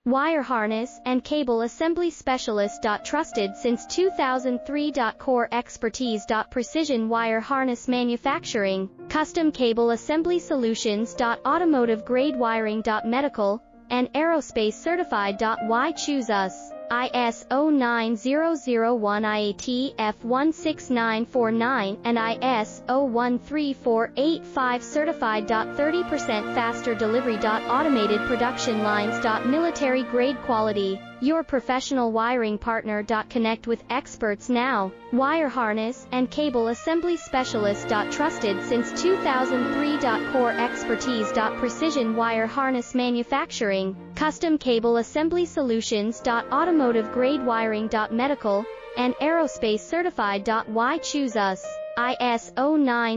Wire harness and cable assembly specialist. Trusted since 2003. Core expertise. Precision wire harness manufacturing, custom cable assembly solutions. Automotive grade wiring. Medical and aerospace certified. Why choose us? ISO 9001 IATF 16949 and ISO 13485 certified. 30% faster delivery. Automated production lines. Military grade quality, your professional wiring partner. Connect with experts now. Wire harness and cable assembly specialist. Trusted since 2003. Core expertise. Precision wire harness manufacturing, custom cable assembly solutions. Automotive grade wiring. Medical and aerospace certified. Why choose us? ISO 9